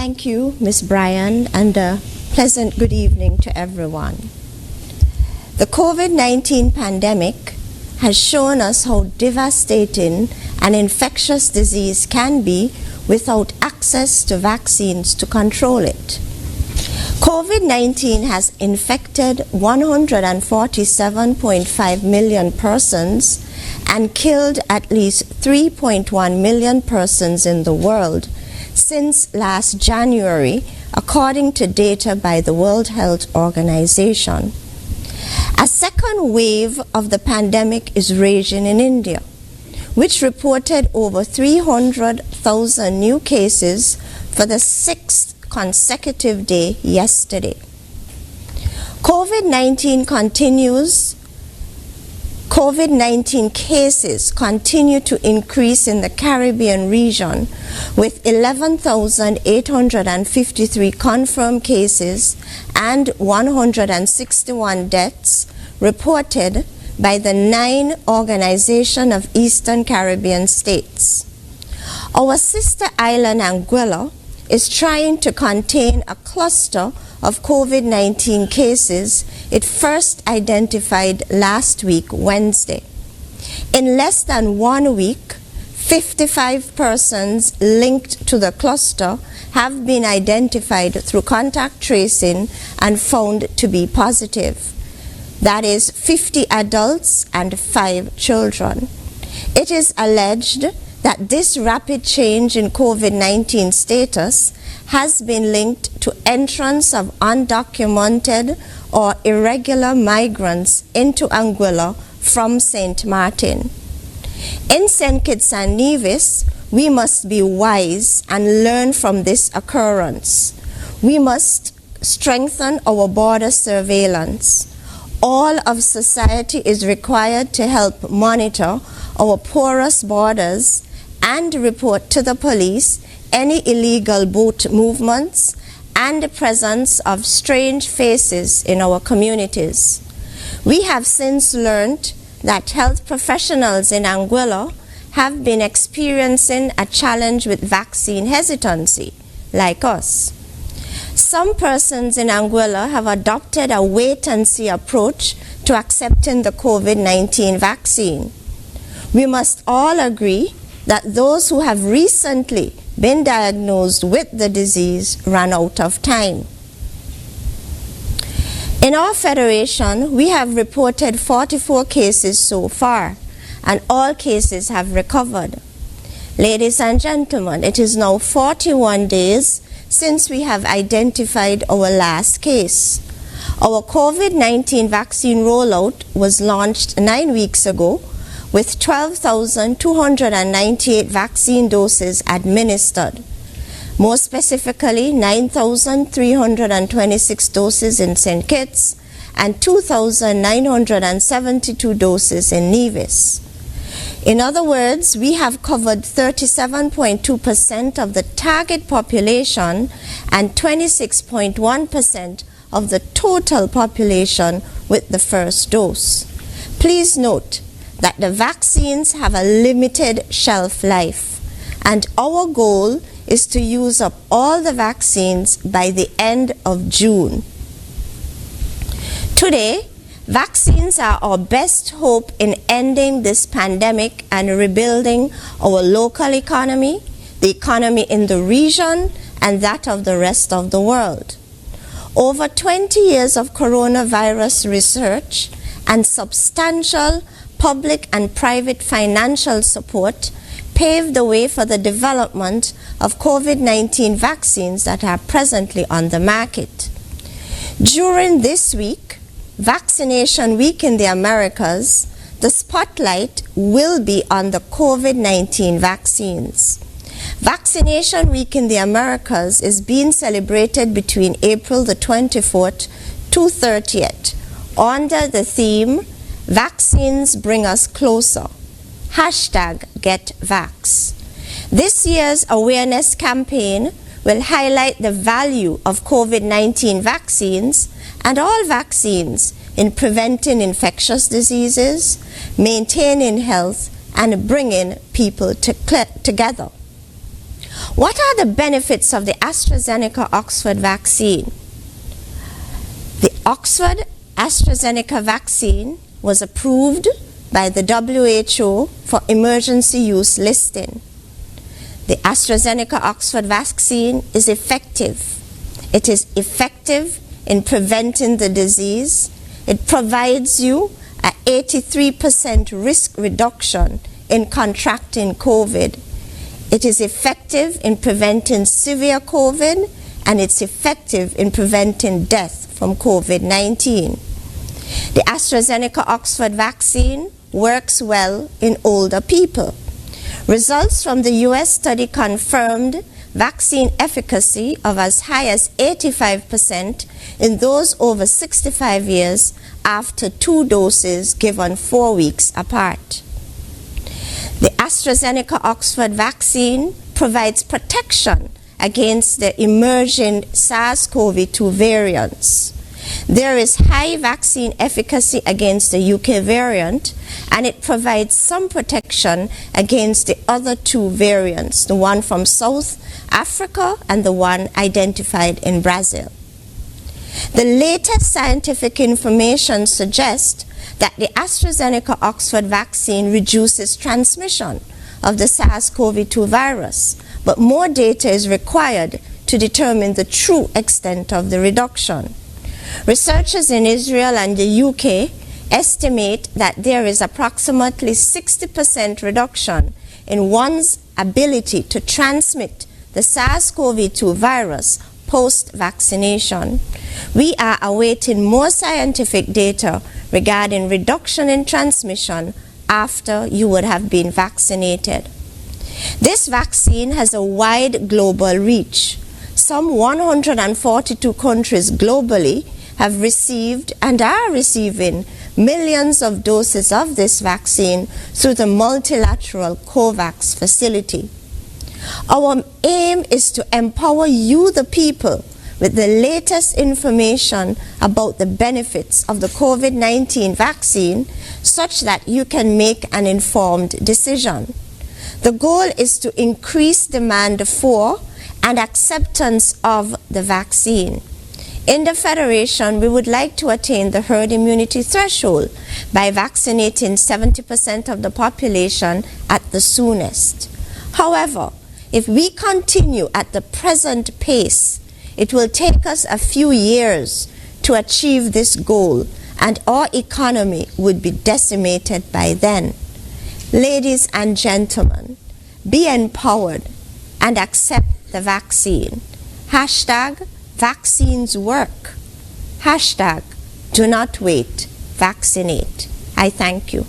Thank you, Ms. Bryan, and a pleasant good evening to everyone. The COVID-19 pandemic has shown us how devastating an infectious disease can be without access to vaccines to control it. COVID-19 has infected 147.5 million persons and killed at least 3.1 million persons in the world since last January, according to data by the World Health Organization. A second wave of the pandemic is raging in India, which reported over 300,000 new cases for the sixth consecutive day yesterday. COVID-19 cases continue to increase in the Caribbean region, with 11,853 confirmed cases and 161 deaths reported by the 9 Organization of Eastern Caribbean States. Our sister island Anguilla is trying to contain a cluster of COVID-19 cases it first identified last week, Wednesday. In less than 1 week, 55 persons linked to the cluster have been identified through contact tracing and found to be positive. That is 50 adults and 5 children. It is alleged that this rapid change in COVID-19 status has been linked to entrance of undocumented or irregular migrants into Anguilla from St. Martin. In St. Kitts and Nevis, we must be wise and learn from this occurrence. We must strengthen our border surveillance. All of society is required to help monitor our porous borders and report to the police any illegal boat movements and the presence of strange faces in our communities. We have since learned that health professionals in Anguilla have been experiencing a challenge with vaccine hesitancy, like us. Some persons in Anguilla have adopted a wait-and-see approach to accepting the COVID-19 vaccine. We must all agree that those who have recently been diagnosed with the disease ran out of time. In our federation, we have reported 44 cases so far, and all cases have recovered. Ladies and gentlemen, it is now 41 days since we have identified our last case. Our COVID-19 vaccine rollout was launched 9 weeks ago, with 12,298 vaccine doses administered. More specifically, 9,326 doses in St. Kitts and 2,972 doses in Nevis. In other words, we have covered 37.2% of the target population and 26.1% of the total population with the first dose. Please note that the vaccines have a limited shelf life, and our goal is to use up all the vaccines by the end of June. Today, vaccines are our best hope in ending this pandemic and rebuilding our local economy, the economy in the region, and that of the rest of the world. Over 20 years of coronavirus research and substantial public and private financial support paved the way for the development of COVID-19 vaccines that are presently on the market. During this week, Vaccination Week in the Americas, the spotlight will be on the COVID-19 vaccines. Vaccination Week in the Americas is being celebrated between April the 24th to 30th under the theme Vaccines Bring Us Closer, #GetVax. This year's awareness campaign will highlight the value of COVID-19 vaccines and all vaccines in preventing infectious diseases, maintaining health, and bringing people together. What are the benefits of the AstraZeneca-Oxford vaccine? The Oxford AstraZeneca vaccine was approved by the WHO for emergency use listing. The AstraZeneca-Oxford vaccine is effective. It is effective in preventing the disease. It provides you an 83% risk reduction in contracting COVID. It is effective in preventing severe COVID, and it's effective in preventing death from COVID-19. The AstraZeneca-Oxford vaccine works well in older people. Results from the US study confirmed vaccine efficacy of as high as 85% in those over 65 years after 2 doses given 4 weeks apart. The AstraZeneca-Oxford vaccine provides protection against the emerging SARS-CoV-2 variants. There is high vaccine efficacy against the UK variant, and it provides some protection against the other 2 variants, the one from South Africa and the one identified in Brazil. The latest scientific information suggests that the AstraZeneca-Oxford vaccine reduces transmission of the SARS-CoV-2 virus, but more data is required to determine the true extent of the reduction. Researchers in Israel and the UK estimate that there is approximately 60% reduction in one's ability to transmit the SARS-CoV-2 virus post-vaccination. We are awaiting more scientific data regarding reduction in transmission after you would have been vaccinated. This vaccine has a wide global reach. Some 142 countries globally have received and are receiving millions of doses of this vaccine through the multilateral COVAX facility. Our aim is to empower you, the people, with the latest information about the benefits of the COVID-19 vaccine such that you can make an informed decision. The goal is to increase demand for and acceptance of the vaccine. In the Federation, we would like to attain the herd immunity threshold by vaccinating 70% of the population at the soonest. However, if we continue at the present pace, it will take us a few years to achieve this goal, and our economy would be decimated by then. Ladies and gentlemen, be empowered and accept the vaccine. Hashtag vaccines work. Hashtag do not wait, vaccinate. I thank you.